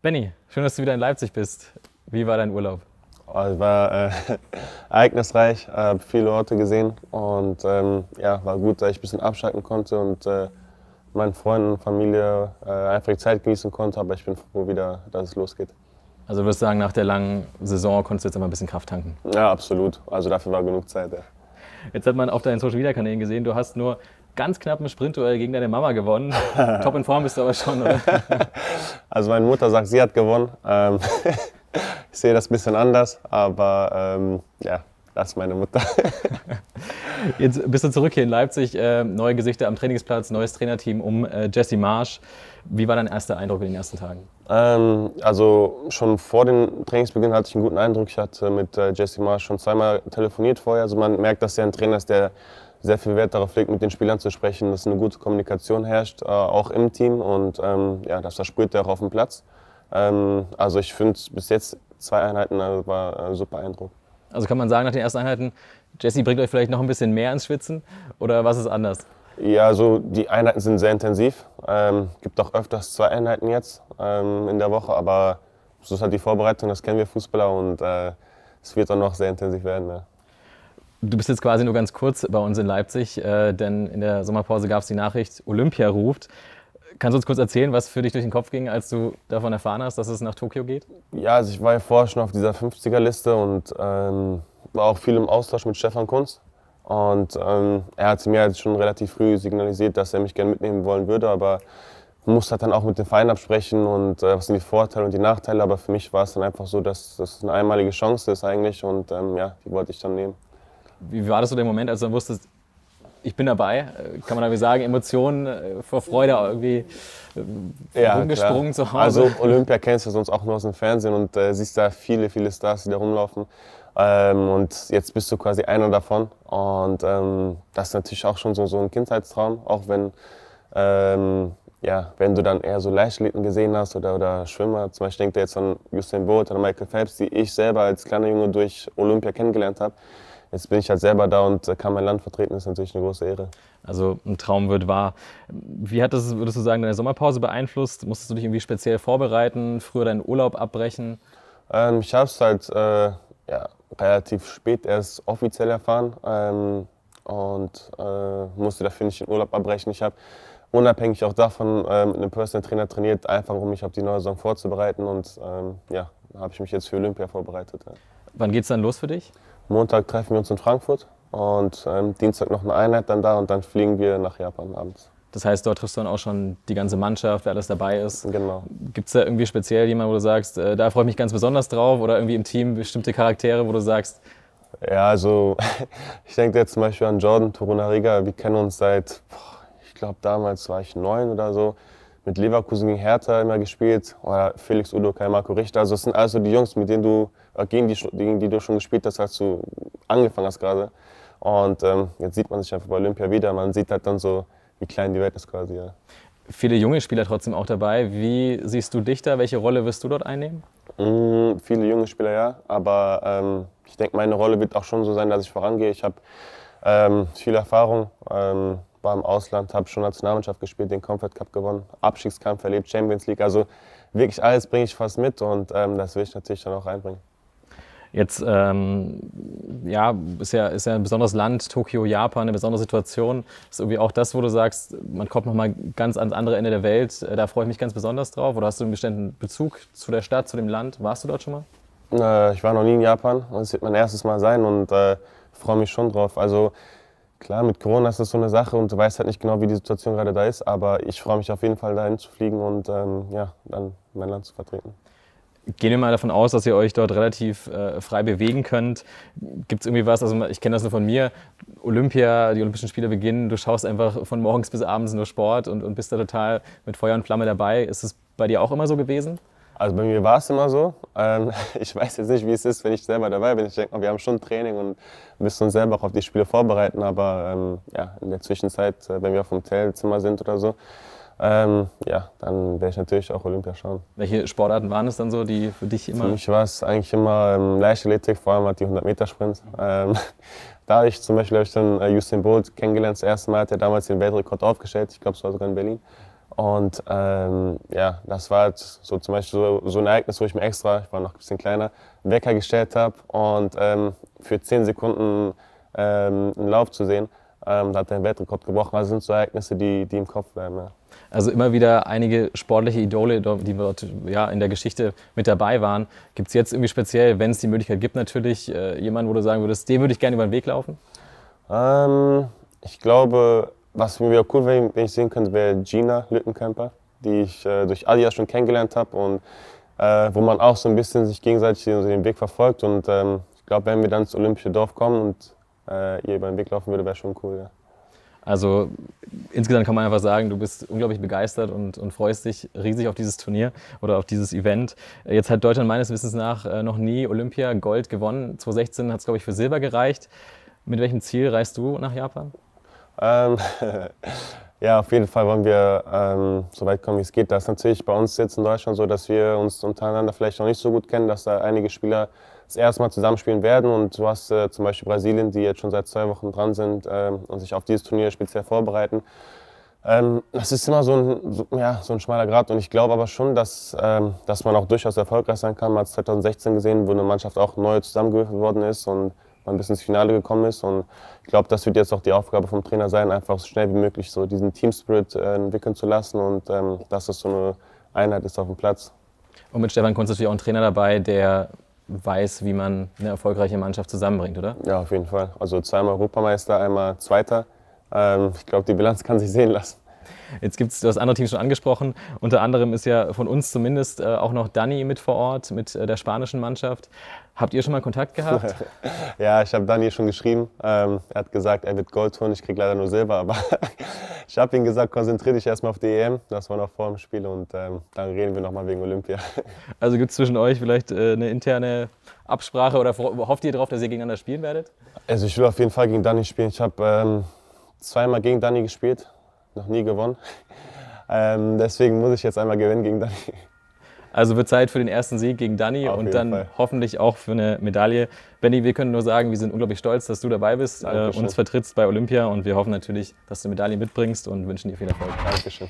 Benni, schön, dass du wieder in Leipzig bist. Wie war dein Urlaub? Oh, es war ereignisreich, habe viele Orte gesehen und ja, war gut, dass ich ein bisschen abschalten konnte und meinen Freunden und Familie einfach die Zeit genießen konnte. Aber ich bin froh wieder, dass es losgeht. Also du würdest sagen, nach der langen Saison konntest du jetzt immer ein bisschen Kraft tanken. Ja, absolut. Also dafür war genug Zeit. Ja. Jetzt hat man auf deinen Social-Media-Kanälen gesehen, du hast nur ganz knapp ein Sprintduell gegen deine Mama gewonnen. Top in Form bist du aber schon, oder? Also meine Mutter sagt, sie hat gewonnen. Ich sehe das ein bisschen anders, aber ja, das ist meine Mutter. Jetzt bist du zurück hier in Leipzig, neue Gesichter am Trainingsplatz, neues Trainerteam um Jesse Marsch. Wie war dein erster Eindruck in den ersten Tagen? Also schon vor dem Trainingsbeginn hatte ich einen guten Eindruck. Ich hatte mit Jesse Marsch schon zweimal telefoniert vorher. Also man merkt, dass er ein Trainer ist, der sehr viel Wert darauf legt, mit den Spielern zu sprechen, dass eine gute Kommunikation herrscht, auch im Team, und ja, das verspürt er auch auf dem Platz. Also ich finde bis jetzt 2 Einheiten war ein super Eindruck. Also kann man sagen, nach den ersten Einheiten, Jesse bringt euch vielleicht noch ein bisschen mehr ins Schwitzen oder was ist anders? Ja, also die Einheiten sind sehr intensiv. Gibt auch öfters 2 Einheiten jetzt in der Woche, aber so ist halt die Vorbereitung, das kennen wir Fußballer, und es wird dann noch sehr intensiv werden. Ja. Du bist jetzt quasi nur ganz kurz bei uns in Leipzig, denn in der Sommerpause gab es die Nachricht, Olympia ruft. Kannst du uns kurz erzählen, was für dich durch den Kopf ging, als du davon erfahren hast, dass es nach Tokio geht? Ja, also ich war ja vorher schon auf dieser 50er-Liste und war auch viel im Austausch mit Stefan Kuntz. Und er hat mir halt schon relativ früh signalisiert, dass er mich gerne mitnehmen wollen würde, aber musste halt dann auch mit dem Verein absprechen und was sind die Vorteile und die Nachteile. Aber für mich war es dann einfach so, dass das eine einmalige Chance ist eigentlich, und ja, die wollte ich dann nehmen. Wie war das so der Moment, als du dann wusstest, ich bin dabei? Kann man da wie sagen, Emotionen vor Freude irgendwie Ja, rumgesprungen klar. zu Hause? Also Olympia kennst du sonst auch nur aus dem Fernsehen, und siehst da viele, viele Stars, die da rumlaufen. Und jetzt bist du quasi einer davon. Und das ist natürlich auch schon so ein Kindheitstraum, auch wenn, ja, wenn du dann eher so Leichtathleten gesehen hast oder Schwimmer. Zum Beispiel denkt ihr jetzt an Usain Bolt oder Michael Phelps, die ich selber als kleiner Junge durch Olympia kennengelernt habe. Jetzt bin ich halt selber da und kann mein Land vertreten, das ist natürlich eine große Ehre. Also ein Traum wird wahr. Wie hat das, würdest du sagen, deine Sommerpause beeinflusst? Musstest du dich irgendwie speziell vorbereiten, früher deinen Urlaub abbrechen? Ich habe es halt ja, relativ spät erst offiziell erfahren und musste dafür nicht den Urlaub abbrechen. Ich habe unabhängig auch davon mit einem Personal Trainer trainiert, einfach um mich auf die neue Saison vorzubereiten, und ja, habe ich mich jetzt für Olympia vorbereitet. Ja. Wann geht's dann los für dich? Montag treffen wir uns in Frankfurt und Dienstag noch eine Einheit dann da, und dann fliegen wir nach Japan abends. Das heißt, dort triffst du dann auch schon die ganze Mannschaft, wer alles dabei ist. Genau. Gibt es da irgendwie speziell jemanden, wo du sagst, da freue ich mich ganz besonders drauf, oder irgendwie im Team bestimmte Charaktere, wo du sagst, Ja, also ich denke jetzt zum Beispiel an Jordan Torunariga. Wir kennen uns seit, ich glaube damals war ich 9 oder so, mit Leverkusen gegen Hertha immer gespielt. Oder Felix Udokai, Marco Richter. Also das sind also die Jungs, mit denen gegen die du schon gespielt hast, als du angefangen hast gerade. Und jetzt sieht man sich einfach bei Olympia wieder. Man sieht halt dann so, wie klein die Welt ist quasi. Ja. viele junge Spieler trotzdem auch dabei. Wie siehst du dich da? Welche Rolle wirst du dort einnehmen? Viele junge Spieler, ja, aber ich denke, meine Rolle wird auch schon so sein, dass ich vorangehe. Ich habe viel Erfahrung, war im Ausland, habe schon Nationalmannschaft gespielt, den Comfort Cup gewonnen, Abstiegskampf erlebt, Champions League. Also wirklich alles bringe ich fast mit, und das will ich natürlich dann auch reinbringen. Jetzt ja, ist ja ein besonderes Land, Tokio, Japan, eine besondere Situation. Ist irgendwie auch das, wo du sagst, man kommt nochmal ganz ans andere Ende der Welt. Da freue ich mich ganz besonders drauf. Oder hast du einen bestimmten Bezug zu der Stadt, zu dem Land? Warst du dort schon mal? Ich war noch nie in Japan, und es wird mein erstes Mal sein, und freue mich schon drauf. Also klar, mit Corona ist das so eine Sache, und du weißt halt nicht genau, wie die Situation gerade da ist, aber ich freue mich auf jeden Fall, dahin zu fliegen und ja, dann mein Land zu vertreten. Gehen wir mal davon aus, dass ihr euch dort relativ frei bewegen könnt. Gibt es irgendwie was, also ich kenne das nur von mir, Olympia, die Olympischen Spiele beginnen, du schaust einfach von morgens bis abends nur Sport und bist da total mit Feuer und Flamme dabei. Ist es bei dir auch immer so gewesen? Also bei mir war es immer so. Ich weiß jetzt nicht, wie es ist, wenn ich selber dabei bin. Ich denke mal, wir haben schon Training und müssen uns selber auch auf die Spiele vorbereiten. Aber ja, in der Zwischenzeit, wenn wir auf dem Hotelzimmer sind oder so, ja, dann werde ich natürlich auch Olympia schauen. Welche Sportarten waren es dann so, die für dich immer? Für mich war es eigentlich immer Leichtathletik, vor allem halt die 100-Meter-Sprints. Da habe ich zum Beispiel hab ich dann Usain Bolt kennengelernt. Das erste Mal hat er damals den Weltrekord aufgestellt. Ich glaube, es war sogar in Berlin. Und ja, das war halt so zum Beispiel so ein Ereignis, wo ich mir extra, ich war noch ein bisschen kleiner, einen Wecker gestellt habe und für 10 Sekunden einen Lauf zu sehen, da hat er den Weltrekord gebrochen. Also sind so Ereignisse, die im Kopf bleiben. Ja. Also immer wieder einige sportliche Idole, die dort ja, in der Geschichte mit dabei waren. Gibt es jetzt irgendwie speziell, wenn es die Möglichkeit gibt, natürlich jemanden, wo du sagen würdest, den würde ich gerne über den Weg laufen? Ich glaube, was mir cool wäre, wenn ich sehen könnte, wäre Gina Lückenkämper, die ich durch Adidas schon kennengelernt habe und wo man auch so ein bisschen sich gegenseitig den Weg verfolgt. Und ich glaube, wenn wir dann ins Olympische Dorf kommen und ihr über den Weg laufen würde, wäre schon cool. Ja. Also insgesamt kann man einfach sagen, du bist unglaublich begeistert und freust dich riesig auf dieses Turnier oder auf dieses Event. Jetzt hat Deutschland meines Wissens nach noch nie Olympia Gold gewonnen. 2016 hat es, glaube ich, für Silber gereicht. Mit welchem Ziel reist du nach Japan? Ja, auf jeden Fall wollen wir so weit kommen, wie es geht. Das ist natürlich bei uns jetzt in Deutschland so, dass wir uns untereinander vielleicht noch nicht so gut kennen, dass da einige Spieler das erste Mal zusammenspielen werden. Und du hast zum Beispiel Brasilien, die jetzt schon seit 2 Wochen dran sind und sich auf dieses Turnier speziell vorbereiten. Das ist immer so ein schmaler Grat. Und ich glaube aber schon, dass man auch durchaus erfolgreich sein kann. Man hat es 2016 gesehen, wo eine Mannschaft auch neu zusammengewürfelt worden ist und man bis ins Finale gekommen ist. Und ich glaube, das wird jetzt auch die Aufgabe vom Trainer sein, einfach so schnell wie möglich so diesen Team-Spirit entwickeln zu lassen und dass es so eine Einheit ist auf dem Platz. Und mit Stefan Kuntz ist natürlich auch ein Trainer dabei, der weiß, wie man eine erfolgreiche Mannschaft zusammenbringt, oder? Ja, auf jeden Fall. Also 2-mal Europameister, einmal Zweiter. Ich glaube, die Bilanz kann sich sehen lassen. Jetzt gibt es, du hast andere Teams schon angesprochen, unter anderem ist ja von uns zumindest auch noch Dani mit vor Ort, mit der spanischen Mannschaft. Habt ihr schon mal Kontakt gehabt? Ja, ich habe Dani schon geschrieben. Er hat gesagt, er wird Gold holen, ich kriege leider nur Silber. Aber ich habe ihm gesagt, konzentriere dich erstmal auf die EM. Das war noch vor dem Spiel und dann reden wir nochmal wegen Olympia. Also gibt es zwischen euch vielleicht eine interne Absprache oder hofft ihr darauf, dass ihr gegeneinander spielen werdet? Also ich will auf jeden Fall gegen Dani spielen. Ich habe 2-mal gegen Dani gespielt. Noch nie gewonnen. Deswegen muss ich jetzt einmal gewinnen gegen Dani. Also wird Zeit für den ersten Sieg gegen Dani und dann Fall. Hoffentlich auch für eine Medaille. Benni, wir können nur sagen, wir sind unglaublich stolz, dass du dabei bist, uns vertrittst bei Olympia und wir hoffen natürlich, dass du Medaillen mitbringst und wünschen dir viel Erfolg. Dankeschön.